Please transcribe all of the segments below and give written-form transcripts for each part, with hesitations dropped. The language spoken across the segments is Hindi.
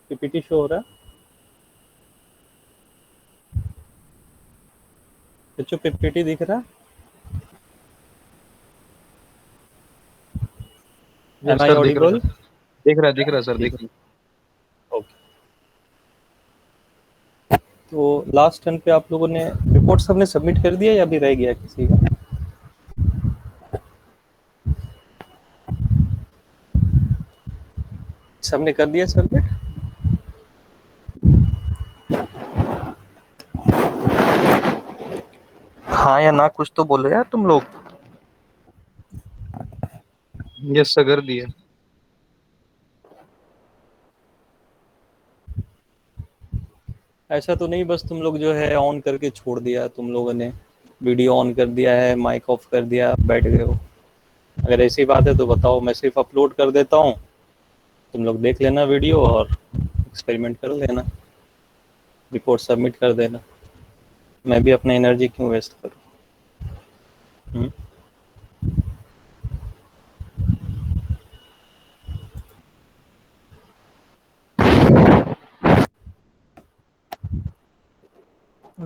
पीपीटी शो हो रहा है? बच्चों पीपीटी दिख रहा है? यस एम आई सर, दिख रहा ऑडिबल? है। दिख रहा है सर, दिख ठीक। रहा ओके। तो लास्ट टर्न पे आप लोगों ने रिपोर्ट सबने सबमिट कर दिया या अभी रह गया किसी का? सबने कर दिया सबमिट? हाँ या ना, कुछ तो बोलो यार तुम लोग। है। यस सर, कर दिया। ऐसा तो नहीं बस तुम लोग जो है ऑन करके छोड़ दिया तुम लोगों ने, वीडियो ऑन कर दिया है, माइक ऑफ कर दिया, बैठ गए हो? अगर ऐसी बात है तो बताओ, मैं सिर्फ अपलोड कर देता हूँ, तुम लोग देख लेना वीडियो और एक्सपेरिमेंट कर लेना, रिपोर्ट सबमिट कर देना। मैं भी अपना एनर्जी क्यों वेस्ट करूँ?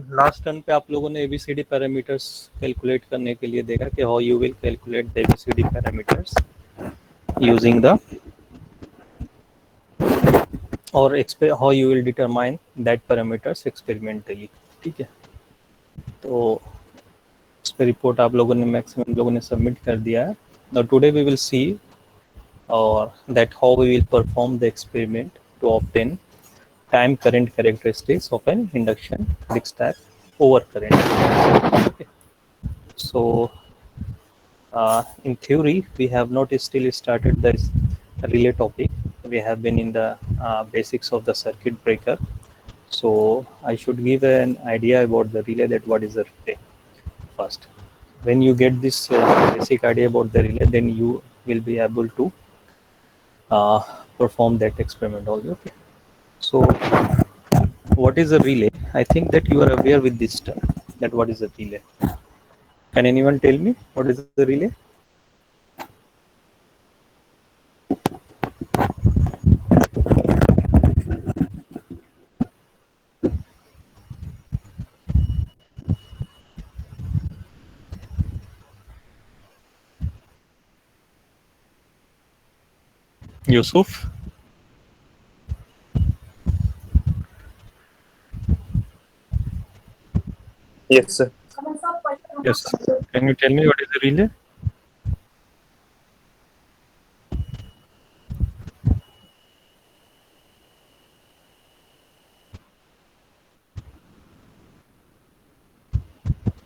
लास्ट टर्न पे आप लोगों ने एबीसीडी पैरामीटर्स कैलकुलेट करने के लिए देखा कि how you will calculate the ABCD parameters using the, और how you will determine that parameters experimentally. ठीक है, तो इस पे रिपोर्ट आप लोगों ने मैक्सिमम लोगों ने सबमिट कर दिया है। Now today we will see और that how we will perform the experiment to obtain time current characteristics of an induction brick stack over current. Okay. So in theory we have not still started the relay topic. We have been in the basics of the circuit breaker. So I should give an idea about the relay, that what is the relay first. When you get this basic idea about the relay, then you will be able to uh, perform that experiment also. Okay. So what is a relay? I think that you are aware with this term, that what is a relay. Can anyone tell me what is the relay? Yusuf? Yes, sir. Yes. Can you tell me what is a relay?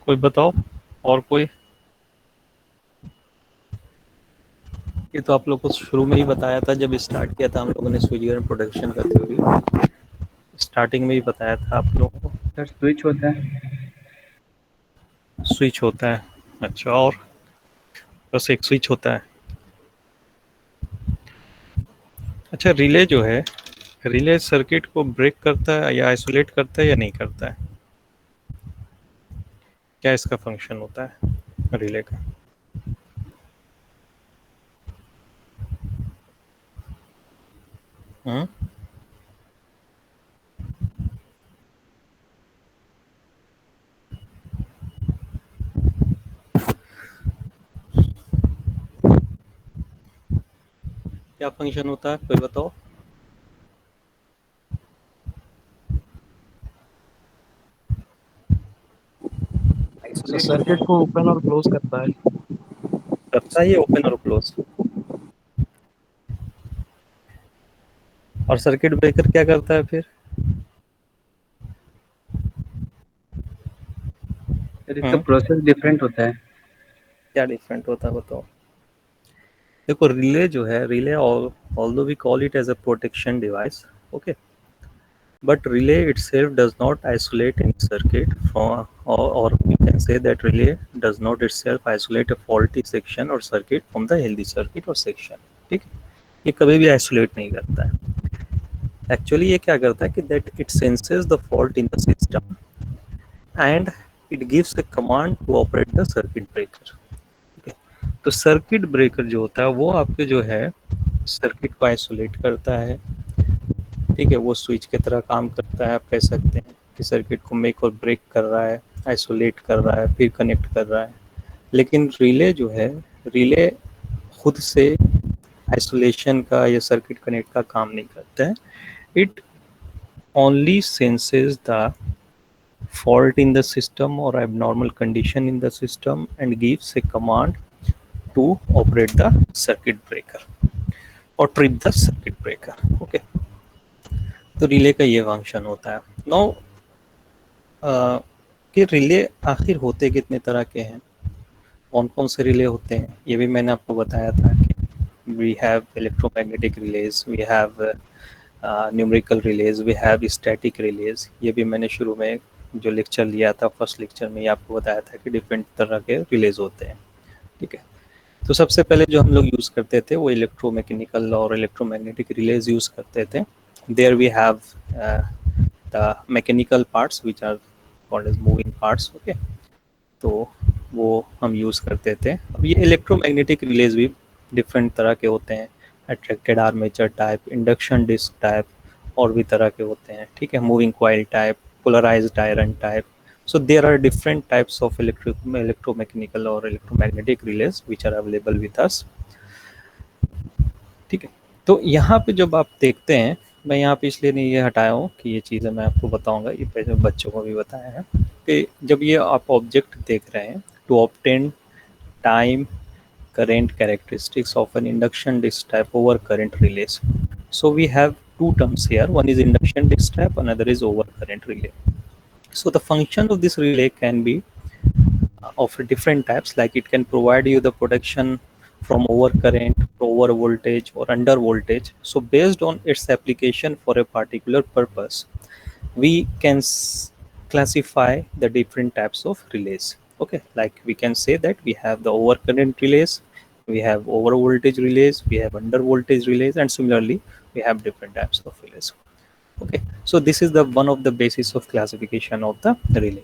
कोई बताओ, और कोई? ये तो आप लोग को शुरू में ही बताया था, जब स्टार्ट किया था हम लोगों ने स्विच प्रोडक्शन का थ्योरी, स्टार्टिंग में ही बताया था आप लोगों को। सर स्विच होता है। स्विच होता है? अच्छा, और बस एक स्विच होता है? अच्छा, रिले जो है, रिले सर्किट को ब्रेक करता है या आइसोलेट करता है या नहीं करता है? क्या इसका फंक्शन होता है रिले का? हम्म? क्या फंक्शन होता है, कोई बताओ? सर, सर्किट को ओपन और क्लोज करता है। करता है ये ओपन और क्लोज। और सर्किट ब्रेकर क्या करता है फिर? सर इसका प्रोसेस डिफरेंट होता है। क्या डिफरेंट होता है बताओ? देखो, रिले जो है, relay although we call it as a protection device, okay, but relay itself does not isolate any circuit from, or we can say that relay does not itself isolate a faulty section or circuit from the healthy circuit or section. ठीक है, ये कभी भी आइसोलेट नहीं करता है। एक्चुअली ये क्या करता है कि that it senses the fault in the system and it gives a command to operate the circuit breaker. तो सर्किट ब्रेकर जो होता है वो आपके जो है सर्किट को आइसोलेट करता है। ठीक है, वो स्विच की तरह काम करता है, आप कह सकते हैं कि सर्किट को मेक और ब्रेक कर रहा है, आइसोलेट कर रहा है, फिर कनेक्ट कर रहा है। लेकिन रिले जो है, रिले खुद से आइसोलेशन का या सर्किट कनेक्ट का काम नहीं करता है। It only senses the fault in the system or abnormal condition in the system and gives a command to operate the circuit breaker or trip the circuit breaker. Okay, तो रिले का ये फंक्शन होता है। नाउ कि रिले आखिर होते कितने तरह के हैं, कौन कौन से रिले होते हैं, ये भी मैंने आपको बताया था कि we have electromagnetic relays, we have numerical relays, we have static relays. ये भी मैंने शुरू में जो लेक्चर लिया था, फर्स्ट लेक्चर में, ये आपको बताया था कि डिफरेंट तरह के रिलेज होते हैं। ठीक है, तो सबसे पहले जो हम लोग यूज़ करते थे वो इलेक्ट्रोमैकेनिकल और इलेक्ट्रोमैग्नेटिक रिलेज यूज़ करते थे। There we have the mechanical parts which are called as moving parts. Okay, तो वो हम यूज़ करते थे। अब ये इलेक्ट्रोमैग्नेटिक रिलेज भी डिफरेंट तरह के होते हैं, attracted armature type, induction disc type, और भी तरह के होते हैं। ठीक है, moving coil type, polarized iron type. So there are different types of electromechanical or electromagnetic relays which are available with us. ठीक है, तो यहाँ पे जब आप देखते हैं, मैं यहाँ पे इसलिए नहीं ये हटाया हूँ कि ये चीज़ें मैं आपको बताऊंगा, ये पहले बच्चों को भी बताया है कि जब ये आप ऑब्जेक्ट देख रहे हैं, to obtain time current characteristics of an induction disk type over current relays. So we have two terms here, one is induction disk type, another is over current relay. So the function of this relay can be of different types, like it can provide you the protection from over current, over voltage, or under voltage. So based on its application for a particular purpose, we can classify the different types of relays. Okay, like we can say that we have the over current relays, we have over voltage relays, we have under voltage relays, and similarly we have different types of relays. Okay, so this is the one of the basis of classification of the relay.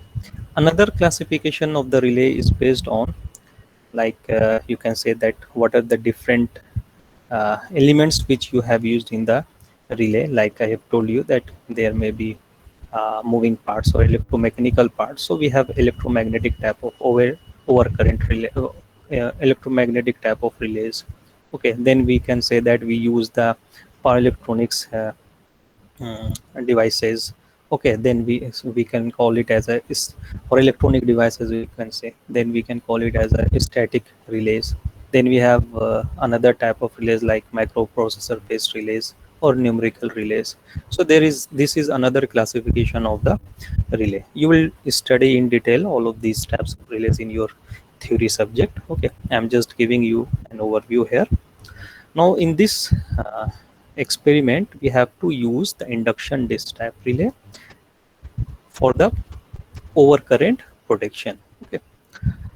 Another classification of the relay is based on, like you can say that what are the different elements which you have used in the relay. Like I have told you that there may be moving parts or electromechanical parts. So we have electromagnetic type of over current relay, electromagnetic type of relays. Okay, then we can say that we use the power electronics devices. Okay, then we can call it as a, for electronic devices we can say, then we can call it as a static relays. Then we have another type of relays like microprocessor based relays or numerical relays. So this is another classification of the relay. You will study in detail all of these types of relays in your theory subject. Okay, I'm just giving you an overview here. Now in this experiment, we have to use the induction disk type relay for the overcurrent protection. Okay,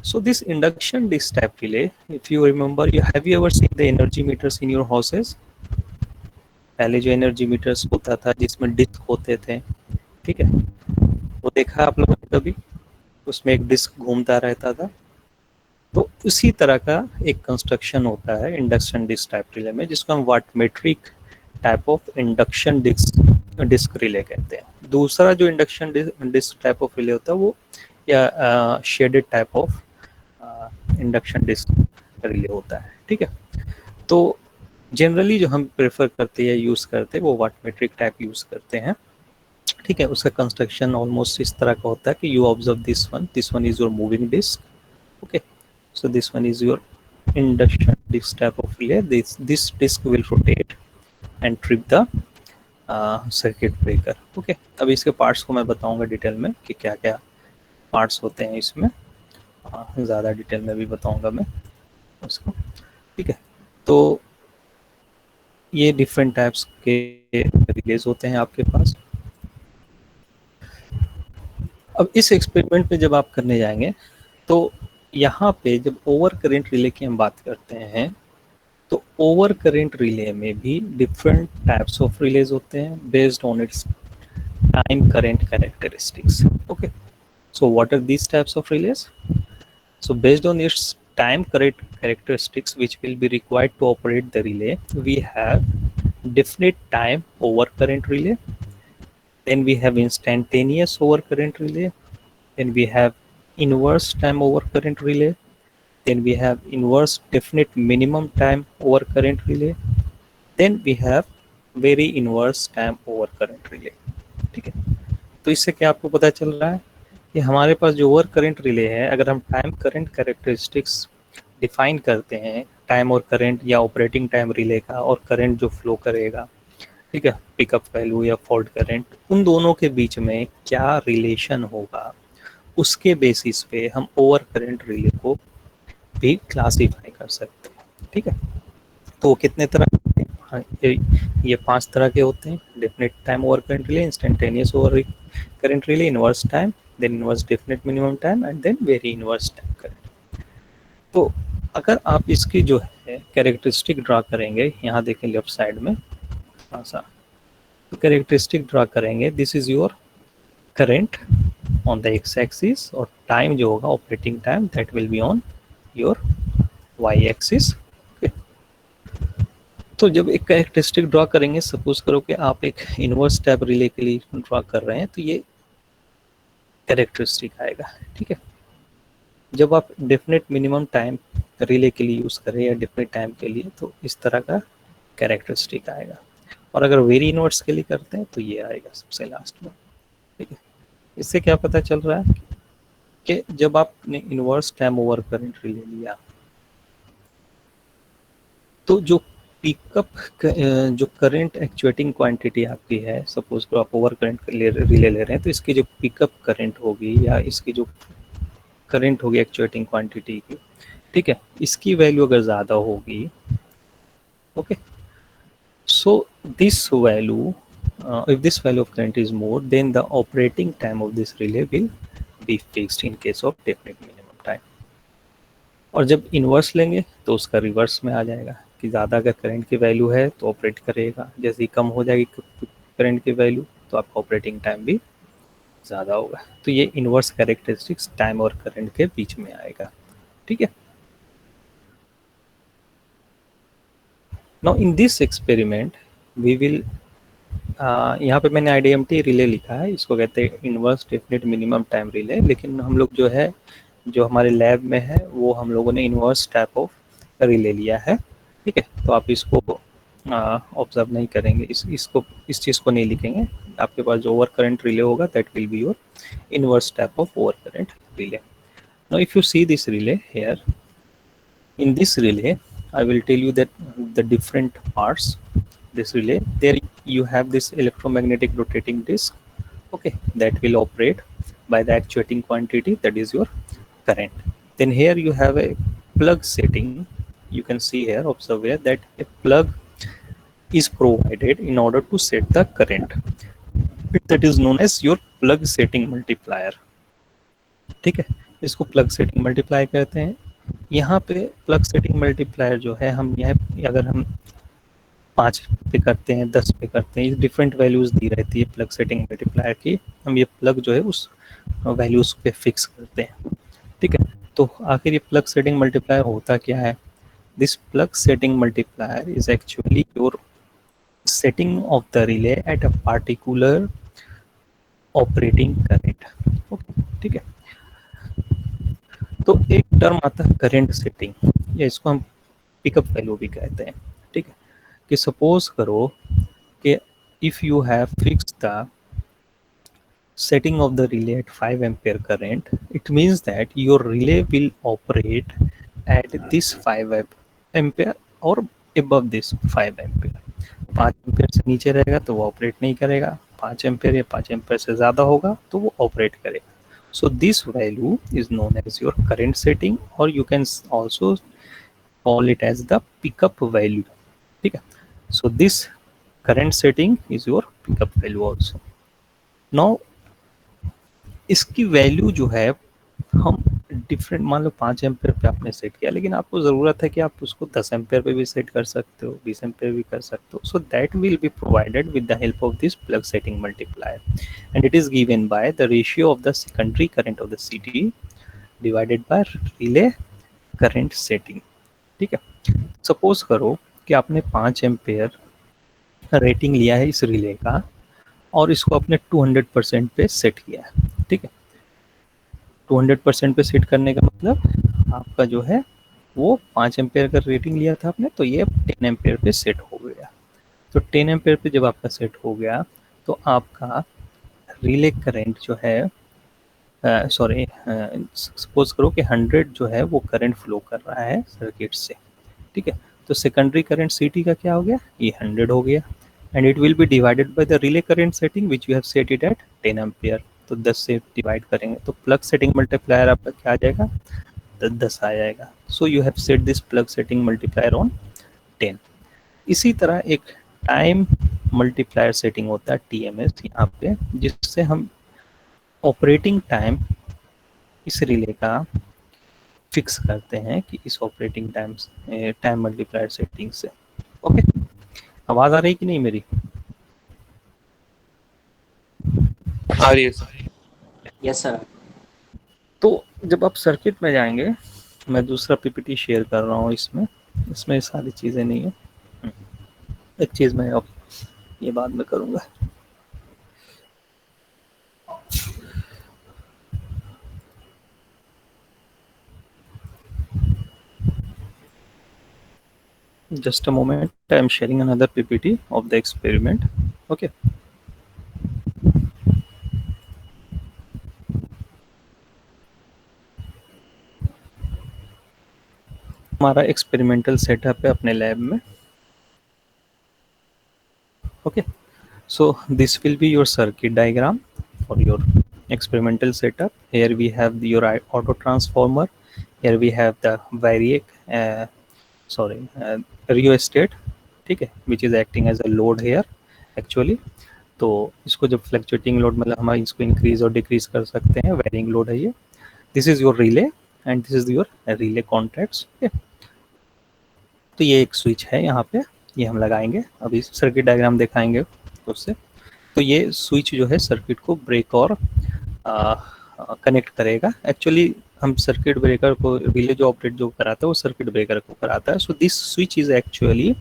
so this induction disk type relay, if you remember, have you ever seen the energy meters in your houses? पहले जो एनर्जी मीटर्स होता था जिसमें डिस्क होते थे, ठीक है, वो देखा आप लोगों ने कभी? उसमें एक डिस्क घूमता रहता था। तो उसी तरह का एक कंस्ट्रक्शन होता है इंडक्शन डिस्क टाइप रिले में, जिसको हम wattmetric type of induction disc relay कहते हैं। दूसरा जो induction disc type of relay होता है वो या shaded type of induction disc relay होता है। ठीक है, तो जनरली जो हम प्रेफर करते हैं, यूज़ करते हैं, वो वाटमेट्रिक टाइप यूज़ करते हैं। ठीक है, उसका कंस्ट्रक्शन ऑलमोस्ट इस तरह का होता है कि you observe this one is your moving disc. Okay, so this one is your induction disk type of relay. This disk will rotate and trip the circuit breaker. Okay, अब इसके पार्ट्स को मैं बताऊंगा डिटेल में कि क्या क्या पार्ट्स होते हैं इसमें, ज़्यादा डिटेल में भी बताऊंगा मैं उसको। ठीक है, तो ये डिफरेंट टाइप्स के रिलेज होते हैं आपके पास। अब इस एक्सपेरिमेंट में जब आप करने जाएंगे तो यहाँ पे जब ओवर करेंट रिले की हम बात करते हैं, तो ओवर करेंट रिले में भी डिफरेंट टाइप्स ऑफ रिलेज होते हैं based on its time current characteristics. Okay, so what are these types of relays? So based on its time current characteristics which will be required to operate the relay, we have definite time over current relay, then we have instantaneous over current relay, then we have inverse time over current relay, then we have inverse definite minimum time over current relay, then we have very inverse time over current relay. ठीक है, तो इससे क्या आपको पता चल रहा है कि हमारे पास जो ओवर करंट रिले है, अगर हम टाइम करंट कैरेक्टरिस्टिक्स डिफाइन करते हैं टाइम और करंट या ऑपरेटिंग टाइम रिले का और करंट जो फ्लो करेगा, ठीक है, पिकअप वैल्यू या फॉल्ट करंट, उन दोनों के बीच में क्या रिलेशन होगा, उसके बेसिस पे हम ओवर करंट रिले को भी क्लासीफाई कर सकते हैं। ठीक है, तो वो कितने तरह के हैं? हाँ, ये 5 तरह के होते हैं। Definite time over current relay, instantaneous over current relay, inverse time, then inverse definite minimum time and then very inverse time current. तो अगर आप इसकी जो है कैरेक्टरिस्टिक ड्रा करेंगे, यहाँ देखें लेफ्ट साइड में थोड़ा सा, तो कैरेक्टरिस्टिक ड्रा करेंगे, this is your current on the X axis और टाइम जो होगा operating time that will be on your Y axis. तो जब एक कैरेक्टरिस्टिक ड्रा करेंगे, सपोज करो कि आप एक इनवर्स टाइप रिले के लिए ड्रा कर रहे हैं, तो ये कैरेक्टरिस्टिक आएगा। ठीक है, जब आप डेफिनेट मिनिमम टाइम रिले के लिए यूज़ करें या डेफिनेट टाइम के लिए, तो इस तरह का कैरेक्टरिस्टिक आएगा। और अगर वेरी इनवर्स के लिए करते हैं तो ये आएगा सबसे लास्ट में। ठीक है, इससे क्या पता चल रहा है कि जब आपने inverse time over current relay लिया, तो जो पिकअप जो करंट एक्चुएटिंग क्वांटिटी आपकी है, सपोज को आप ओवर करंट रिले ले रहे हैं, तो इसकी जो पिकअप करंट होगी या इसकी जो करंट होगी एक्चुएटिंग क्वांटिटी की, ठीक है, इसकी वैल्यू अगर ज़्यादा होगी, okay, so this value, if this value of current is more, then the operating time of this relay will be fixed in case of definite minimum time. और जब इन्वर्स लेंगे तो उसका रिवर्स में आ जाएगा कि ज़्यादा अगर करंट की वैल्यू है तो ऑपरेट करेगा, जैसे ही कम हो जाएगी करंट की वैल्यू तो आपका ऑपरेटिंग टाइम भी ज़्यादा होगा। तो ये इन्वर्स कैरेक्टरिस्टिक्स टाइम और करंट के बीच में आएगा। ठीक है, now in this experiment we will, यहाँ पे मैंने IDMT रिले लिखा है, इसको कहते हैं inverse definite minimum time relay, लेकिन हम लोग जो है जो हमारे लैब में है वो हम लोगों ने इनवर्स टाइप ऑफ रिले लिया है। ठीक है, तो आप इसको ऑब्जर्व नहीं करेंगे, इस चीज़ को नहीं लिखेंगे। आपके पास जो ओवर करंट रिले होगा that will be your inverse type of over current relay. Now if you see this relay here, in this relay I will tell you that the different parts this relay, there you have this electromagnetic rotating disc, okay, that will operate by the actuating quantity, that is your current. Then here you have a plug setting, you can see here, observe here that a plug is provided in order to set the current, that is known as your plug setting multiplier। ठीक है, इसको प्लग सेटिंग मल्टीप्लाई कहते हैं। यहाँ पे प्लग सेटिंग मल्टीप्लायर जो है, हम यह अगर हम 5 पे करते हैं, 10 पे करते हैं, डिफरेंट वैल्यूज़ दी रहती है प्लग सेटिंग मल्टीप्लायर की, हम ये प्लग जो है उस वैल्यूज़ पे फिक्स करते हैं। ठीक है, तो आखिर ये प्लग सेटिंग मल्टीप्लायर होता क्या है? This plug setting multiplier is actually your setting of the relay at a particular operating current. Okay, ठीक है, तो एक टर्म आता है करंट सेटिंग, या इसको हम पिकअप वैल्यू भी कहते हैं। ठीक है, कि सपोज करो कि if you have fix the setting of the relay at 5 ampere current, it means that your relay will operate at this 5 ampere or above this 5 ampere। 5 ampere से नीचे रहेगा तो वो ऑपरेट नहीं करेगा, 5 एम्पेयर या 5 एम्पेयर से ज़्यादा होगा तो वो ऑपरेट करेगा। So this value is known as your current setting, or you can also call it as the pickup value। ठीक है, so this current setting is your pickup value also। now इसकी वैल्यू जो है हम डिफरेंट, मान लो 5 एम्पेयर पे आपने सेट किया, लेकिन आपको ज़रूरत है कि आप उसको 10 एम्पेयर पे भी सेट कर सकते हो, 20 एम्पेयर भी कर सकते हो। So that will be provided with the help of this plug setting multiplier, and it is given by the ratio of the secondary current of the CT divided by relay current setting. ठीक है, सपोज करो कि आपने 5 एम्पेयर रेटिंग लिया है इस रिले का और इसको अपने 200% पे सेट किया है, ठीक है। 200% पे सेट करने का मतलब आपका जो है वो 5 एम्पेयर का रेटिंग लिया था आपने, तो ये 10 एम्पेयर पे सेट हो गया। तो 10 एम्पेयर पे जब आपका सेट हो गया तो आपका रिले करंट जो है सॉरी सपोज करो कि 100 जो है वो करंट फ्लो कर रहा है सर्किट से, ठीक है। तो सेकेंडरी करंट सीटी का क्या हो गया, ये 100 हो गया and it will be divided by the relay current setting which you have set it at 10 ampere. तो 10 से डिवाइड करेंगे तो प्लग सेटिंग मल्टीप्लायर आपका क्या आ जाएगा, 10 आ जाएगा। So you have set this plug setting multiplier on 10। इसी तरह एक टाइम मल्टीप्लायर सेटिंग होता है TMS यहाँ पे, जिससे हम ऑपरेटिंग टाइम इस रिले का फिक्स करते हैं कि इस ऑपरेटिंग टाइम मल्टीप्लायर सेटिंग से। ओके, आवाज आ रही कि नहीं मेरी? आ रही है सर। Yes sir. तो जब आप सर्किट में जाएंगे, मैं दूसरा PPT शेयर कर रहा हूँ, इसमें सारी चीज़ें नहीं है। एक चीज़ मैं अब ये बाद में करूँगा। Just a moment, I am sharing another PPT of the experiment. Okay. हमारा एक्सपेरिमेंटल सेटअप है अपने लैब में। Okay, so this will be your circuit diagram for your experimental setup. Here we have your auto transformer. Here we have the variac rheostat, ठीक है, which is acting as a load here actually. तो इसको जब फ्लक्चुएटिंग लोड मतलब हम इसको इंक्रीज और डिक्रीज कर सकते हैं, वेरिंग लोड है ये। This is your relay and this is your relay contacts. तो ये एक स्विच है यहाँ पे, ये हम लगाएंगे, अभी सर्किट डायग्राम दिखाएंगे उससे। तो ये स्विच जो है सर्किट को ब्रेक और कनेक्ट करेगा। एक्चुअली हम सर्किट ब्रेकर को रिले जो ऑपरेट जो कराता है वो सर्किट ब्रेकर को कराता है। So this switch is actually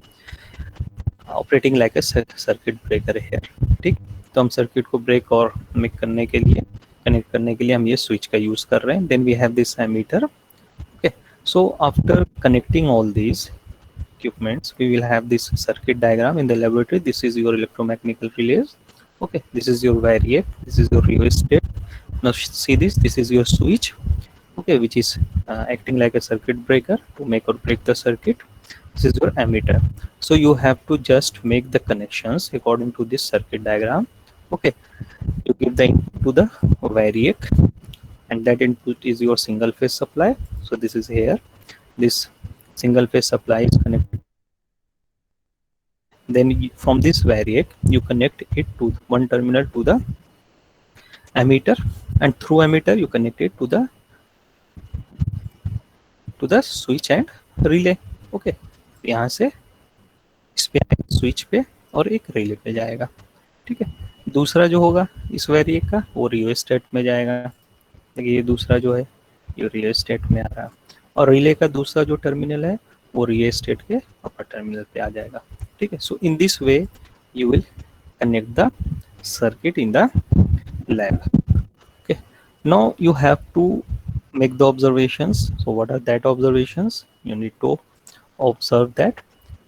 operating like a circuit breaker है, ठीक। तो हम सर्किट को ब्रेक और मेक करने के लिए, कनेक्ट करने के लिए हम ये स्विच का यूज कर रहे हैं। Then we have this ammeter. Okay, so after connecting all these equipments we will have this circuit diagram in the laboratory. This is your electromechanical relays. Okay, this is your variac, this is your rheostat. Now see this is your switch, okay, which is acting like a circuit breaker to make or break the circuit. This is your ammeter. So you have to just make the connections according to this circuit diagram. Okay, you give the input to the variac and that input is your single phase supply. So this is here, this single phase supply is connected. Then from this variac you connect it to one terminal to the ammeter and through ammeter you connect it to the switch and relay. Okay, यहाँ से इस पे स्विच पे और एक रिले पे जाएगा, ठीक है। दूसरा जो होगा इस वेरिएक का वो रियोस्टेट में जाएगा। देखिए ये दूसरा जो है ये रियोस्टेट में आ रहा है और रिले का दूसरा जो टर्मिनल है वो रियोस्टेट के अपर टर्मिनल पे आ जाएगा, ठीक है। So in this way you will connect the circuit in the lab. Okay, now you have to make the observations. So what are that observations? You need to observe that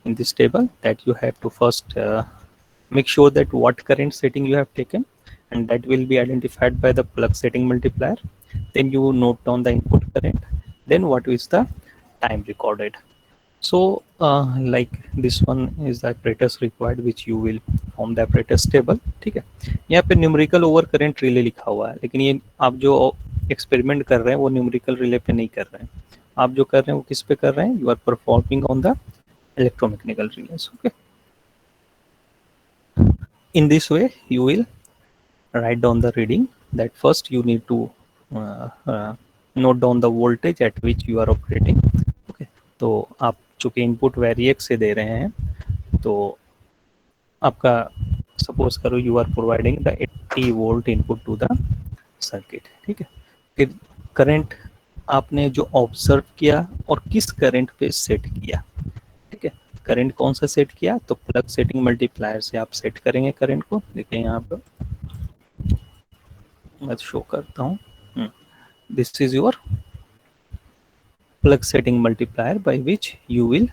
in this table, that you have to first make sure that what current setting you have taken, and that will be identified by the plug setting multiplier. Then you note down the input current, then what is the time recorded. So like this one is the apparatus required which you will form the apparatus table, ठीक है। यहाँ पे न्यूमेरिकल ओवर करंट रिले लिखा हुआ है, लेकिन ये आप जो एक्सपेरिमेंट कर रहे हैं वो न्यूमेरिकल रिले पे नहीं कर रहे हैं। आप जो कर रहे हैं वो किस पे कर रहे हैं, you are performing on the electromechanical relays. Okay, in this way you will write down the reading. That first you need to note down the voltage at which you are operating. Okay, तो आप चूँकि इनपुट वेरिएक से दे रहे हैं तो आपका सपोज करो you are providing the 80 volt input to the circuit, ठीक है। फिर करंट आपने जो ऑब्जर्व किया और किस करंट पे सेट किया, ठीक है। करंट कौन सा सेट किया, तो प्लग सेटिंग मल्टीप्लायर से आप सेट करेंगे करंट को। देखिए यहाँ पर मैं शो करता हूँ, this is your plug setting multiplier by which you will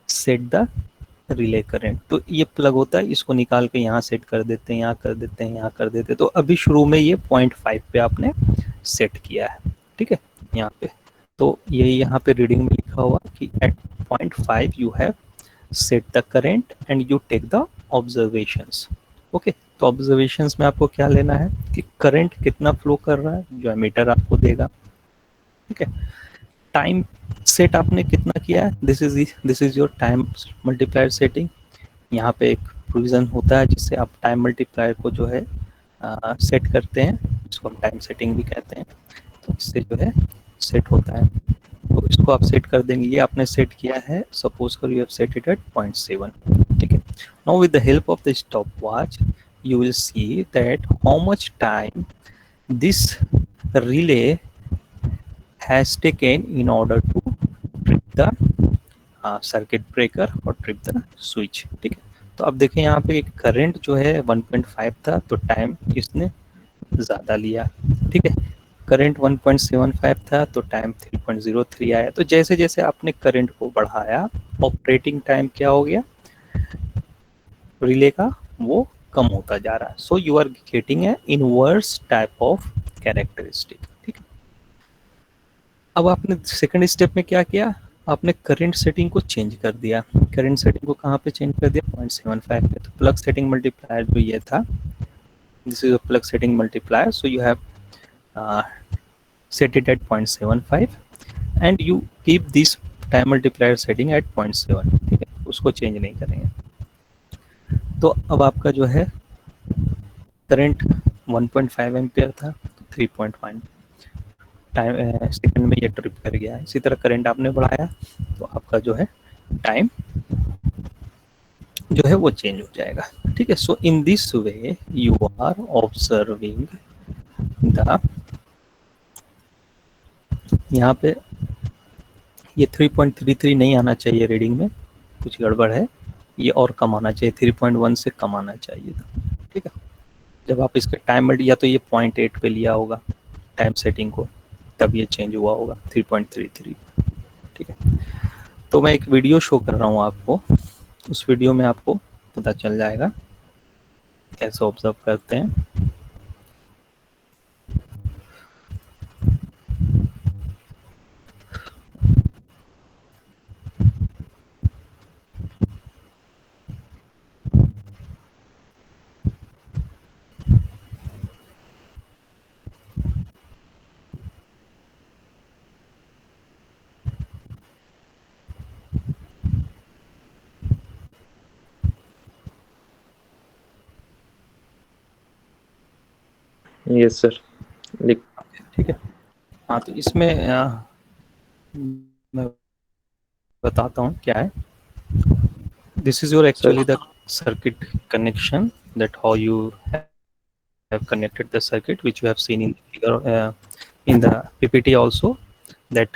set the relay current। तो ये प्लग होता है, इसको निकाल के यहाँ सेट कर देते हैं, यहाँ कर देते हैं, यहाँ कर देते हैं। तो अभी शुरू में ये 0.5 पे आपने सेट किया है, ठीक है, यहाँ पे। तो ये यहाँ पे रीडिंग में लिखा हुआ कि at 0.5 you have set the current and you take the observations. Okay, तो ऑब्जर्वेशंस में आपको क्या लेना है कि करंट कितना फ्लो कर रहा है, जो एमीटर आपको देगा, ठीक है। टाइम सेट आपने कितना किया है, this is your time multiplier setting. यहाँ पे एक प्रोविजन होता है जिससे आप टाइम मल्टीप्लायर को जो है सेट करते हैं, इसको हम टाइम सेटिंग भी कहते हैं। तो इससे जो है सेट होता है, तो इसको आप सेट कर देंगे। ये आपने सेट किया है, सपोज कर you have set it at 0.7, ठीक है। Now with the help of the stop watch you will see that how much time this relay has taken in order to trip the circuit breaker और ट्रिप द स्विच, ठीक है। तो अब देखें यहाँ पे करंट जो है 1.5 था, तो टाइम इसने ज़्यादा लिया, ठीक है। करंट 1.75 था तो टाइम 3.03 आया। तो जैसे जैसे आपने करंट को बढ़ाया, ऑपरेटिंग टाइम क्या हो गया रिले का, वो कम होता जा रहा है। So you are getting a inverse type of characteristic, ठीक है। अब आपने सेकंड स्टेप में क्या किया, आपने करंट सेटिंग को चेंज कर दिया। करंट सेटिंग को कहाँ पे चेंज कर दिया, 0.75 पे। तो प्लग सेटिंग मल्टीप्लायर जो ये था, this is a plug setting multiplier, so you have set it at 0.75 and you keep this time multiplier setting at 0.7, ठीक है, उसको चेंज नहीं करेंगे। तो अब आपका जो है करंट 1.5 एम्पियर था, 3.1 टाइम सेकंड में ये ट्रिप कर गया है। इसी तरह करंट आपने बढ़ाया तो आपका जो है टाइम जो है वो चेंज हो जाएगा, ठीक है। So in this way you are observing the, यहाँ पे ये 3.33 नहीं आना चाहिए रीडिंग में, कुछ गड़बड़ है, ये और कम आना चाहिए, 3.1 से कम आना चाहिए था, ठीक है। जब आप इसके टाइम या तो ये 0.8 पे लिया होगा टाइम सेटिंग को, तब ये चेंज हुआ होगा 3.33, ठीक है। तो मैं एक वीडियो शो कर रहा हूँ आपको, उस वीडियो में आपको पता चल जाएगा कैसे ऑब्जर्व करते हैं। यस सर, लिख। ठीक है, हाँ तो इसमें मैं बताता हूँ क्या है। This is your actually the circuit connection, that how you have connected the circuit, which you have seen in the figure, in the PPT also, that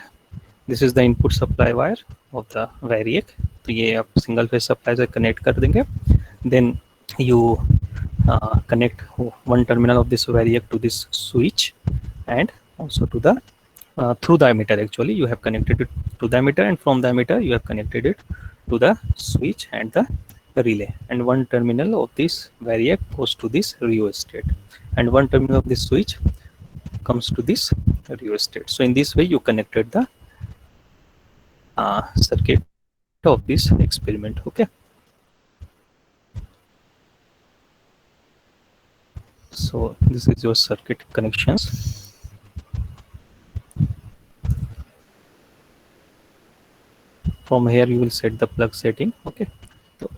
this is the input supply wire of the variac। तो ये आप सिंगल फेज सप्लाई से कनेक्ट कर देंगे, then you connect one terminal of this variac to this switch and also to the through the emitter. Actually you have connected it to the emitter, and from the emitter you have connected it to the switch and the relay, and one terminal of this variac goes to this rheostat, and one terminal of this switch comes to this rheostat. So in this way you connected the circuit of this experiment, okay. So this is your circuit connections. From here you will set the plug setting, okay. So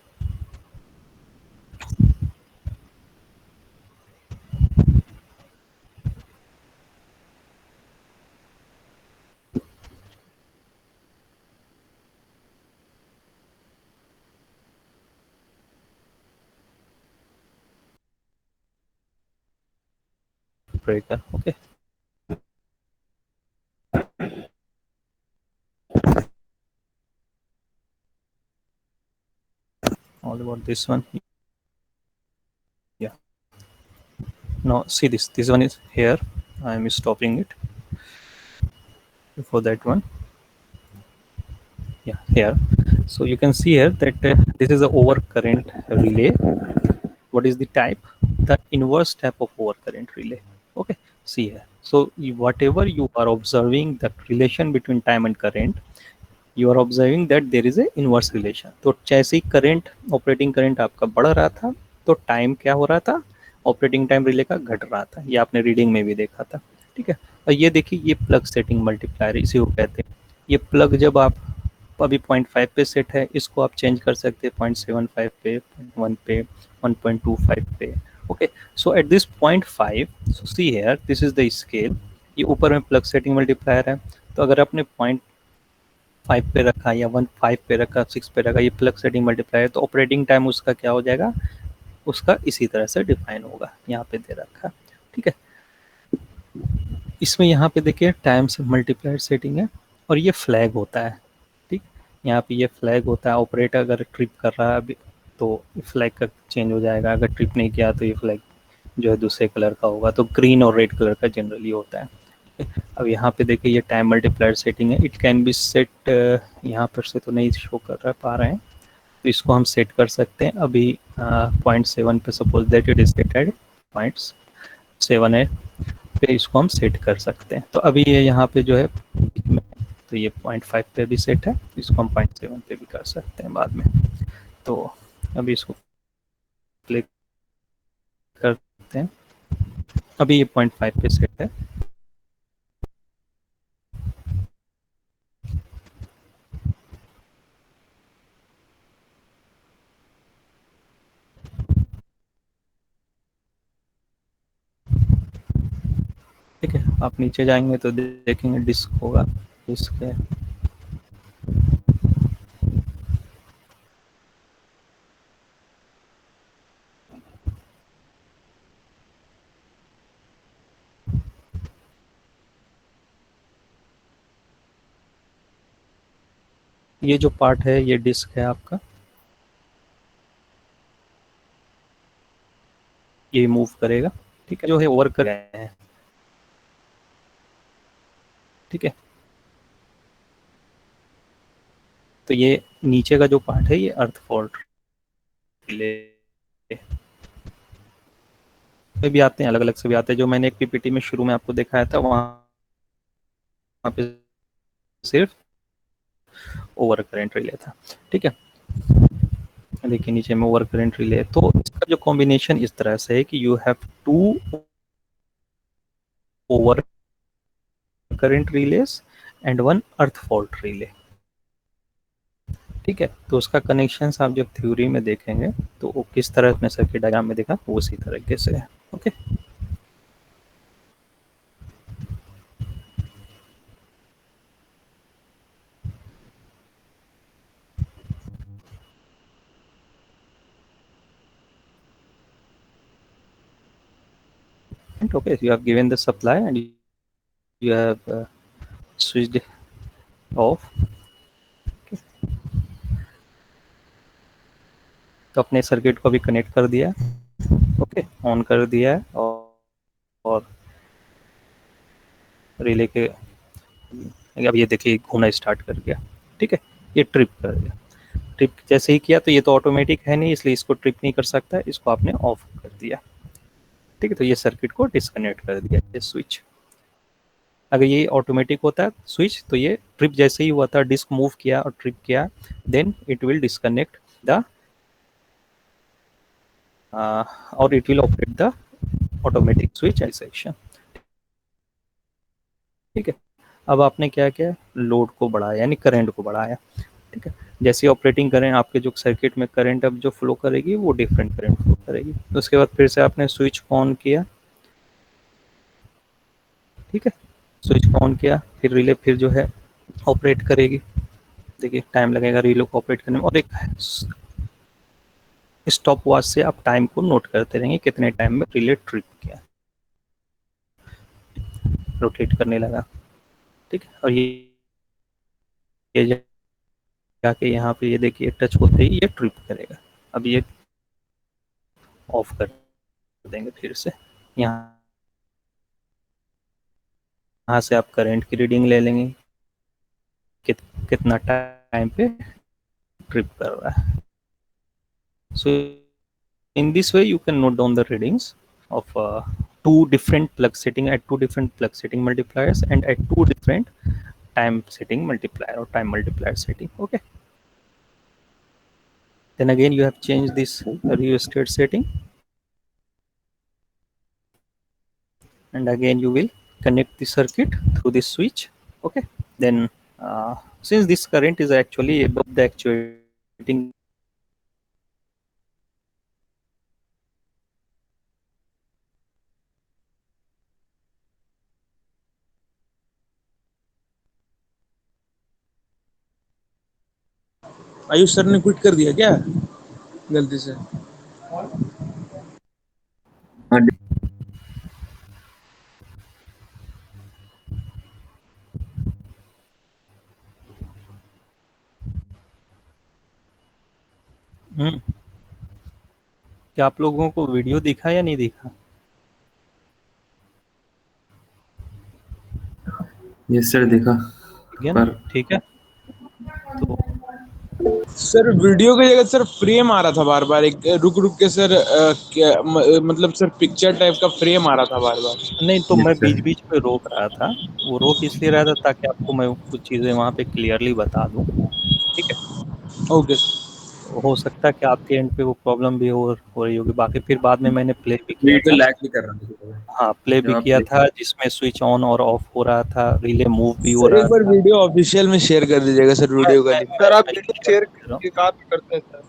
breaker, okay. all about this one. Yeah, now see this one is here. I am stopping it before that one. Yeah, here. So you can see here that this is a overcurrent relay. What is the type? The inverse type of overcurrent relay. Okay, see here. So whatever you are observing, the relation between time and current, you are observing that there is a inverse relation. तो जैसे ही करंट, ऑपरेटिंग करंट आपका बढ़ रहा था, तो टाइम क्या हो रहा था, ऑपरेटिंग टाइम रिले का घट रहा था। ये आपने रीडिंग में भी देखा था। ठीक है, और ये देखिए, ये प्लग सेटिंग मल्टीप्लायर इसी को कहते हैं। ये प्लग जब आप अभी 0.5 पे सेट है, इसको आप चेंज कर सकते हैं 0.75 पे, 0.1 पे, 1.25 पे। Okay, so at this 0.5, so see here, this is the scale. ये ऊपर में प्लग सेटिंग मल्टीप्लायर है। तो अगर आपने 0.5 पे रखा या 1.5 पे रखा, 6 पे रखा, ये प्लग सेटिंग मल्टीप्लायर, तो ऑपरेटिंग टाइम उसका क्या हो जाएगा, उसका इसी तरह से डिफाइन होगा, यहाँ पे दे रखा। ठीक है, इसमें यहाँ पे देखिए टाइम से मल्टीप्लायर सेटिंग है, और ये फ्लैग होता है। ठीक, यहाँ पे ये फ्लैग होता है। ऑपरेटर अगर ट्रिप कर रहा है अभी, तो फ्लैग का चेंज हो जाएगा। अगर ट्रिप नहीं किया तो ये फ्लैग जो है दूसरे कलर का होगा। तो ग्रीन और रेड कलर का जनरली होता है। अब यहाँ पे देखिए, ये टाइम मल्टीप्लायर सेटिंग है। इट कैन बी सेट, यहाँ पर से तो नहीं शो कर पा रहे हैं, तो इसको हम सेट कर सकते हैं। अभी 0.7 पे suppose that it is settled, 0.7 है, पे इसको हम सेट कर सकते हैं। तो अभी ये यहाँ पे जो है, तो ये 0.5 पे भी सेट है, इसको हम 0.7 पे भी कर सकते हैं बाद में। तो अभी इसको क्लिक करते हैं। अभी ये 0.5 पे सेट है। ठीक है, आप नीचे जाएंगे तो देखेंगे डिस्क होगा, डिस्क है। ये जो पार्ट है ये डिस्क है आपका, ये मूव करेगा। ठीक है, जो है ओवर कर रहे हैं। ठीक है, तो ये नीचे का जो पार्ट है ये अर्थ फॉल्ट रिले में भी आते हैं, अलग अलग से भी आते हैं। जो मैंने एक पीपीटी में शुरू में आपको दिखाया था, वहाँ पे सिर्फ ओवर करंट रिले था। ठीक है, देखिए नीचे में ओवर करंट रिले। तो इसका जो कॉम्बिनेशन इस तरह से है कि you have 2 over current रिलेस and 1 earth fault relay. ठीक है, तो उसका कनेक्शन आप जब थ्योरी में देखेंगे तो वो किस तरह अपने सर्किट डायग्राम में देखा, वो उसी तरीके से है। Okay, okay, you have given the supply and you have switched off। okay. तो अपने सर्किट को भी कनेक्ट कर दिया, ओके, ऑन कर दिया है, और रिले के अब ये देखिए घूमना स्टार्ट कर गया। ठीक है, ये ट्रिप कर गया। ट्रिप जैसे ही किया तो ये तो ऑटोमेटिक है नहीं, इसलिए इसको ट्रिप नहीं कर सकता, इसको आपने ऑफ कर दिया। ठीक है, तो ये सर्किट को डिस्कनेक्ट कर दिया, ये स्विच। अगर ये ऑटोमेटिक होता है स्विच, तो ये ट्रिप जैसे ही हुआ था, डिस्क मूव किया और ट्रिप किया, then it will disconnect the और it will operate the automatic switch section. ठीक है, अब आपने क्या किया, लोड को बढ़ाया, यानी करंट को बढ़ाया। ठीक है, जैसे ऑपरेटिंग करें, आपके जो सर्किट में करंट अब जो फ्लो करेगी वो डिफरेंट करंट फ्लो करेगी। तो उसके बाद फिर से आपने स्विच को ऑन किया। ठीक है, स्विच को ऑन किया, फिर रिले फिर जो है ऑपरेट करेगी। देखिए टाइम लगेगा रिले को ऑपरेट करने में, और एक स्टॉप वॉच से आप टाइम को नोट करते रहेंगे, कितने टाइम में रिले ट्रिप किया, रोटेट करने लगा। ठीक है, और ये जाके यहाँ पे ये देखिए टच होते ही ये ट्रिप करेगा। अब ये ऑफ कर देंगे फिर से। यहाँ से आप करंट की रीडिंग ले लेंगे, कितना टाइम पे ट्रिप कर रहा है। So in this way you can note down the readings of two different plug setting at two different plug setting multipliers and at two different time setting multiplier or time multiplier setting. Okay, then again you have changed this rheostat setting, and again you will connect the circuit through this switch. Okay, then since this current is actually above the actuating, Ayush sir ने क्विट कर दिया क्या गलती से? क्या आप लोगों को वीडियो दिखा या नहीं दिखा? यस सर देखा। पर ठीक है, तो सर वीडियो की जगह सर फ्रेम आ रहा था बार बार, एक रुक रुक के सर मतलब सर पिक्चर टाइप का फ्रेम आ रहा था बार बार। नहीं तो मैं Yes, sir. बीच बीच में रोक रहा था, वो रोक इसलिए रहा था ताकि आपको मैं कुछ चीज़ें वहाँ पे क्लियरली बता दूँ। ठीक है, ओके हो सकता है कि आपके एंड पे वो प्रॉब्लम भी हो रही होगी। बाकी फिर बाद में मैंने प्ले भी किया था। लैग भी कर रहा था। हाँ, प्ले भी जब आप किया play था जिसमें स्विच ऑन और ऑफ हो रहा था, रिले मूव भी हो सर, रहा एक बार था। वीडियो ऑफिशियल में शेयर कर दीजिएगा सर, वीडियो का लिंक। सर आप वीडियो शेयर एक आध करते हैं सर।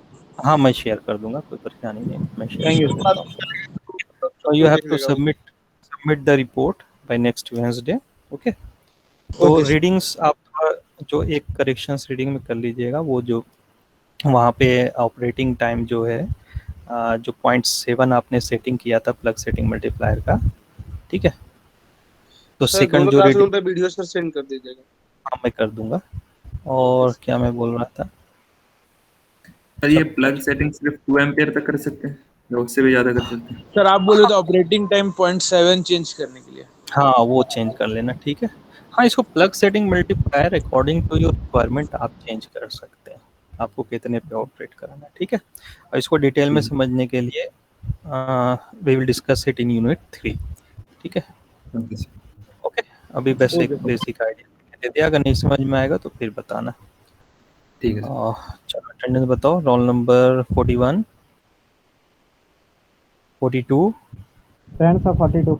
हाँ, मैं शेयर कर दूंगा, कोई परेशानी नहीं, मैं शेयर थैंक यू कर सर। देता हूँ। So you have to submit the report by next Wednesday. Okay. तो Okay, sir. रीडिंग्स आप जो एक करेक्शंस रीडिंग में कर लीजिएगा, वो जो वहाँ पे ऑपरेटिंग टाइम जो है जो 0.7 आपने सेटिंग किया था प्लग सेटिंग मल्टीप्लायर का। ठीक है, तो सर सेकंड दोनों जो क्लासरूम रीडिंग पे वीडियो सर सेंड कर दीजिएगा। हाँ मैं कर दूंगा। और क्या मैं बोल रहा था, सर ये प्लग सेटिंग सिर्फ 2 एम्पियर तक कर सकते हैं या उससे भी ज्यादा कर सकते हैं? सर आप बोले तो ऑपरेटिंग टाइम 0.7 चेंज करने के लिए। हाँ वो चेंज कर लेना। ठीक है, हाँ इसको plug setting multiplier according to your requirement आप चेंज कर सकते हैं, आपको कितने पे ऑपरेट कराना है। ठीक है, और इसको डिटेल में समझने के लिए we will discuss it in unit 3। ठीक है, ओके सर। ओके, अभी बेसिक आइडिया दे दिया, अगर नहीं समझ में आएगा तो फिर बताना। ठीक है सर। चलो अटेंडेंस बताओ। Roll number 41, 42, 42